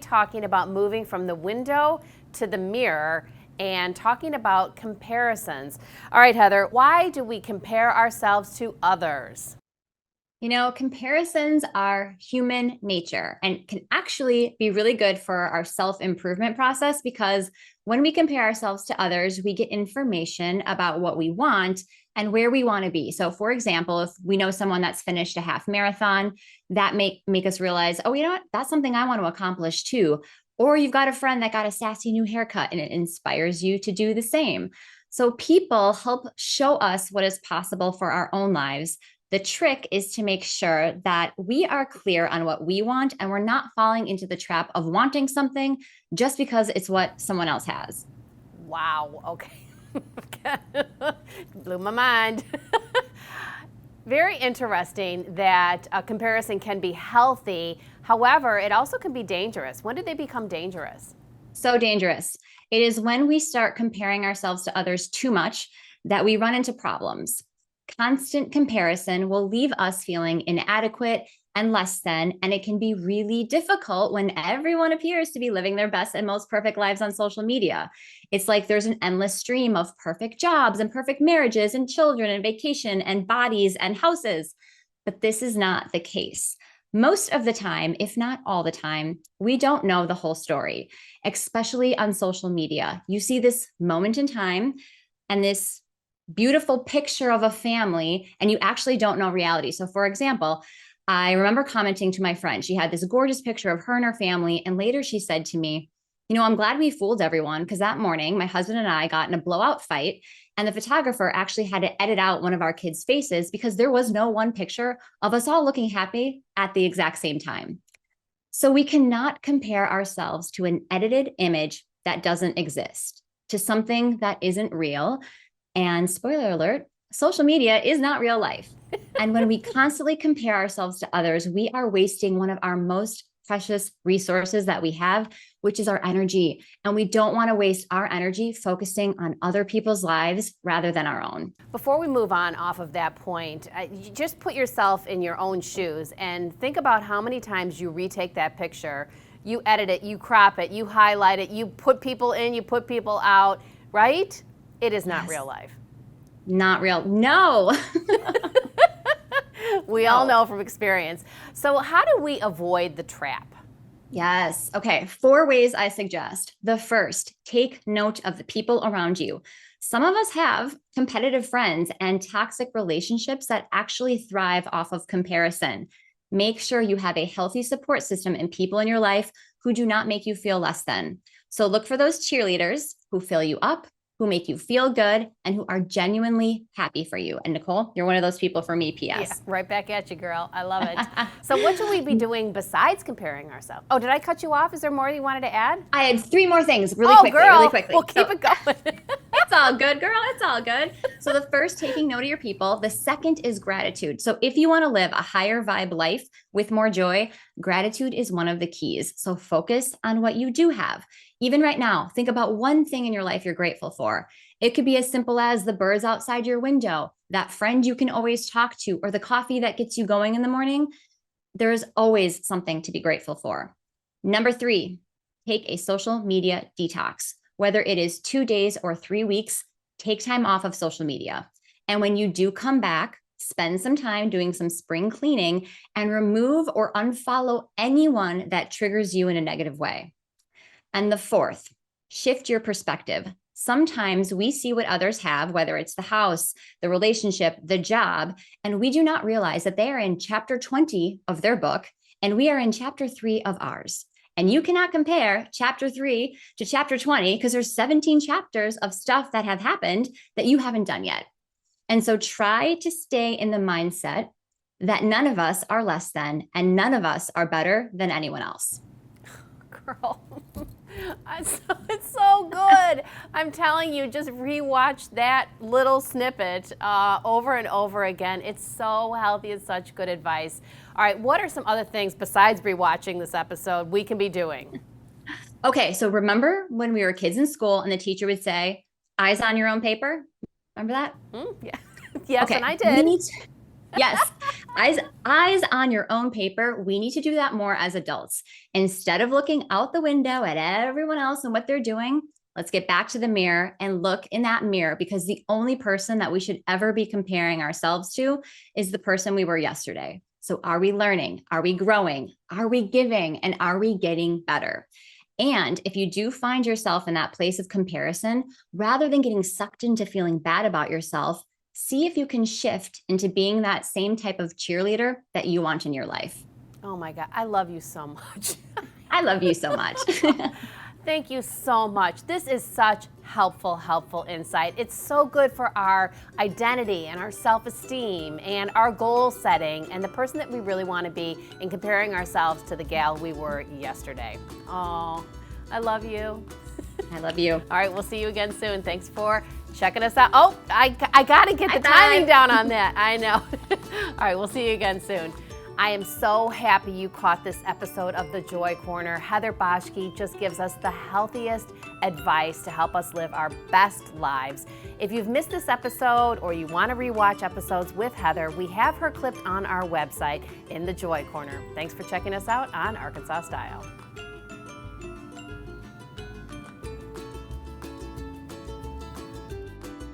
Talking about moving from the window to the mirror and talking about comparisons. All right, Heather, why do we compare ourselves to others? Comparisons are human nature and can actually be really good for our self improvement process because when we compare ourselves to others, we get information about what we want and where we want to be. So, for example, if we know someone that's finished a half marathon, that make us realize, oh, you know what? That's something I want to accomplish too. Or you've got a friend that got a sassy new haircut and it inspires you to do the same. So, people help show us what is possible for our own lives. The trick is to make sure that we are clear on what we want and we're not falling into the trap of wanting something just because it's what someone else has. Wow, okay. Blew my mind. Very interesting that a comparison can be healthy. However, it also can be dangerous. When did they become dangerous? So dangerous. It is when we start comparing ourselves to others too much that we run into problems. Constant comparison will leave us feeling inadequate and less than, and it can be really difficult when everyone appears to be living their best and most perfect lives on social media. It's like there's an endless stream of perfect jobs and perfect marriages and children and vacation and bodies and houses. But this is not the case. Most of the time, if not all the time, we don't know the whole story, especially on social media. You see this moment in time and this beautiful picture of a family, and you actually don't know reality. So, for example, I remember commenting to my friend. She had this gorgeous picture of her and her family. And later she said to me, I'm glad we fooled everyone because that morning my husband and I got in a blowout fight. And the photographer actually had to edit out one of our kids' faces because there was no one picture of us all looking happy at the exact same time. So we cannot compare ourselves to an edited image that doesn't exist, to something that isn't real. And spoiler alert, social media is not real life. And when we constantly compare ourselves to others, we are wasting one of our most precious resources that we have, which is our energy. And we don't want to waste our energy focusing on other people's lives rather than our own. Before we move on off of that point, you just put yourself in your own shoes and think about how many times you retake that picture, you edit it, you crop it, you highlight it, you put people in, you put people out, right? It is not real life. Not real. No. We all know from experience. So how do we avoid the trap? Yes. Okay. 4 ways I suggest. The first, take note of the people around you. Some of us have competitive friends and toxic relationships that actually thrive off of comparison. Make sure you have a healthy support system and people in your life who do not make you feel less than. So look for those cheerleaders who fill you up, who make you feel good, and who are genuinely happy for you. And Nicole, you're one of those people for me, PS. Yeah, right back at you, girl. I love it. So what should we be doing besides comparing ourselves? Oh, did I cut you off? Is there more you wanted to add? I had 3 more things really girl. quickly. We'll keep it going. It's all good, girl. It's all good. So the first, taking note of your people. The second is gratitude. So if you want to live a higher vibe life with more joy, gratitude is one of the keys. So focus on what you do have. Even right now, think about one thing in your life you're grateful for. It could be as simple as the birds outside your window, that friend you can always talk to, or the coffee that gets you going in the morning. There's always something to be grateful for. Number 3, take a social media detox. Whether it is 2 days or 3 weeks, take time off of social media. And when you do come back, spend some time doing some spring cleaning and remove or unfollow anyone that triggers you in a negative way. And the fourth, shift your perspective. Sometimes we see what others have, whether it's the house, the relationship, the job, and we do not realize that they are in chapter 20 of their book, and we are in chapter 3 of ours. And you cannot compare chapter 3 to chapter 20 because there's 17 chapters of stuff that have happened that you haven't done yet. And so try to stay in the mindset that none of us are less than, and none of us are better than anyone else. Girl, it's so good. I'm telling you, just rewatch that little snippet over and over again. It's so healthy. It's such good advice. All right, what are some other things besides rewatching this episode we can be doing? Okay, so remember when we were kids in school and the teacher would say, eyes on your own paper? Remember that? Yeah. Yes, okay. And I did. Yes, eyes on your own paper. We need to do that more as adults. Instead of looking out the window at everyone else and what they're doing, let's get back to the mirror and look in that mirror, because the only person that we should ever be comparing ourselves to is the person we were yesterday. So are we learning? Are we growing? Are we giving? And are we getting better? And if you do find yourself in that place of comparison, rather than getting sucked into feeling bad about yourself, see if you can shift into being that same type of cheerleader that you want in your life. Oh my God, I love you so much. I love you so much. Thank you so much. This is such helpful insight. It's so good for our identity and our self-esteem and our goal setting and the person that we really want to be in comparing ourselves to the gal we were yesterday. Oh, I love you. I love you. All right, we'll see you again soon. Thanks for checking us out. Oh, I got to get the High timing five. down on that. I know. All right, we'll see you again soon. I am so happy you caught this episode of The Joy Corner. Heather Boschke just gives us the healthiest advice to help us live our best lives. If you've missed this episode or you want to rewatch episodes with Heather, we have her clipped on our website in The Joy Corner. Thanks for checking us out on Arkansas Style.